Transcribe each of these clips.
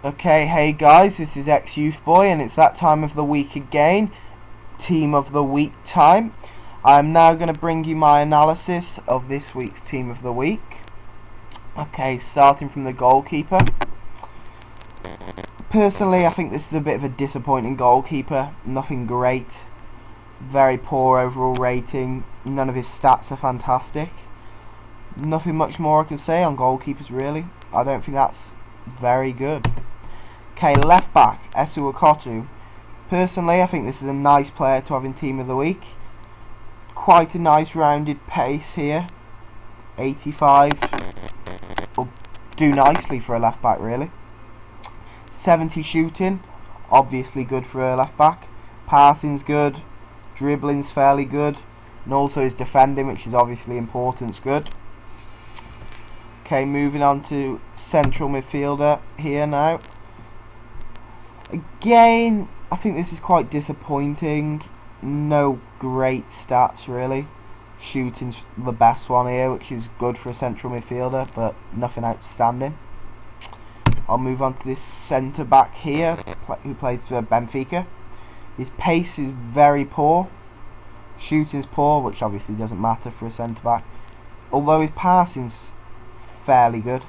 Okay, hey guys, this is Youth Boy, and it's that time of the week again. Team of the Week time. I'm now going to bring you my analysis of this week's Team of the Week. Okay, starting from the goalkeeper. Personally, I think this is a bit of a disappointing goalkeeper. Nothing great. Very poor overall rating. None of his stats are fantastic. Nothing much more I can say on goalkeepers, really. I don't think that's very good. Okay, left back, Esu Okotu. Personally, I think this is a nice player to have in Team of the Week. Quite a nice rounded pace here. 85. Will do nicely for a left back, really. 70 shooting. Obviously good for a left back. Passing's good. Dribbling's fairly good. And also his defending, which is obviously important, is good. Okay, moving on to central midfielder here now. Again, I think this is quite disappointing. No great stats, really. Shooting's the best one here, which is good for a central midfielder, but nothing outstanding. I'll move on to this centre back here, who plays for Benfica. His pace is very poor. Shooting's poor, which obviously doesn't matter for a centre back. Although his passing's fairly good.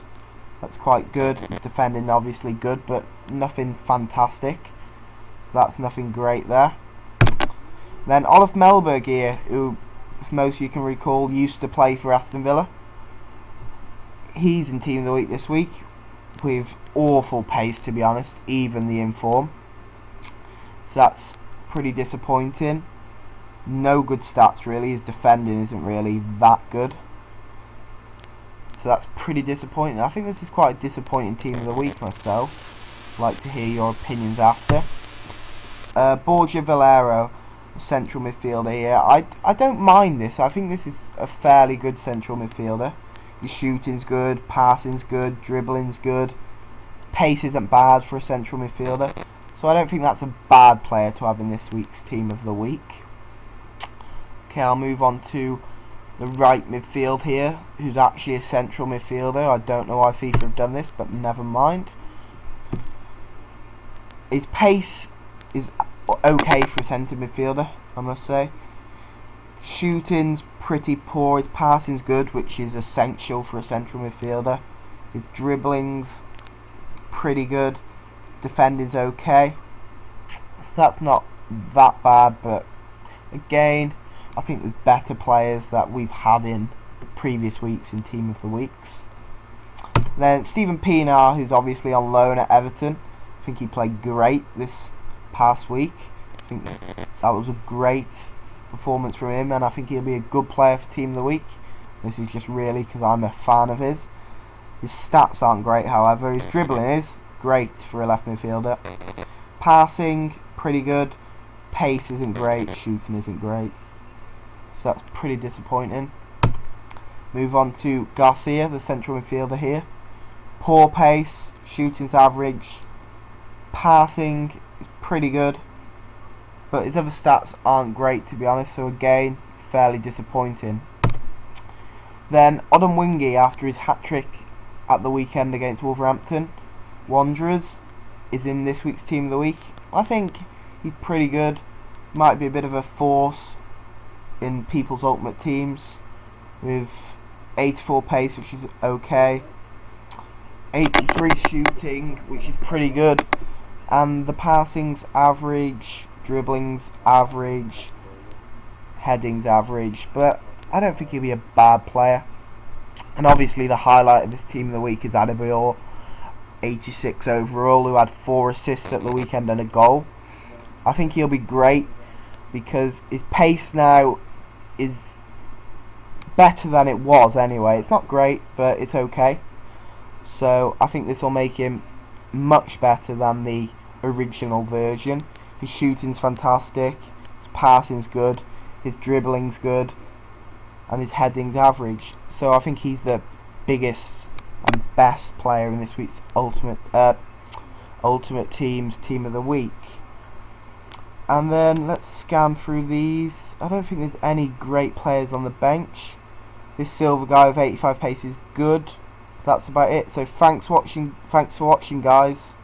That's quite good. His defending obviously good, but nothing fantastic. So that's nothing great there. Then Olaf Melberg here, who, if most of you can recall, used to play for Aston Villa. He's in Team of the Week this week, with awful pace, to be honest, even the inform. So that's pretty disappointing. No good stats, really. His defending isn't really that good. So that's pretty disappointing. I think this is quite a disappointing Team of the Week myself. I'd like to hear your opinions after. Borja Valero, central midfielder here. I don't mind this. I think this is a fairly good central midfielder. His shooting's good, passing's good, dribbling's good. Pace isn't bad for a central midfielder. So I don't think that's a bad player to have in this week's Team of the Week. Okay, I'll move on to the right midfield here, who's actually a central midfielder. I don't know why FIFA have done this, but never mind. His pace is okay for a centre midfielder, I must say. Shooting's pretty poor. His passing's good, which is essential for a central midfielder. His dribbling's pretty good. Defending's okay. So that's not that bad, but again, I think there's better players that we've had in previous weeks in Team of the Weeks. Then Steven Pienaar, who's obviously on loan at Everton. I think he played great this past week. I think that was a great performance from him, and I think he'll be a good player for Team of the Week. This is just really because I'm a fan of his. His stats aren't great, however. His dribbling is great for a left midfielder. Passing, pretty good. Pace isn't great. Shooting isn't great. So that's pretty disappointing. Move on to Garcia, the central midfielder here. Poor pace, shooting's average, passing is pretty good, but his other stats aren't great, to be honest, so again, fairly disappointing. Then Odom Wingy, after his hat-trick at the weekend against Wolverhampton Wanderers, is in this week's Team of the Week. I think he's pretty good. Might be a bit of a force in people's ultimate teams, with 84 pace, which is okay, 83 shooting, which is pretty good, and the passing's average, dribbling's average, heading's average, but I don't think he'll be a bad player. And obviously the highlight of this Team of the Week is Adebayor, 86 overall, who had 4 assists at the weekend and a goal. I think he'll be great because his pace now is better than it was anyway. It's not great, but it's okay. So I think this will make him much better than the original version. His shooting's fantastic, his passing's good, his dribbling's good, and his heading's average. So I think he's the biggest and best player in this week's Ultimate Team's Team of the Week. And then let's scan through these. I don't think there's any great players on the bench. This silver guy with 85 pace is good. That's about it. So thanks for watching guys.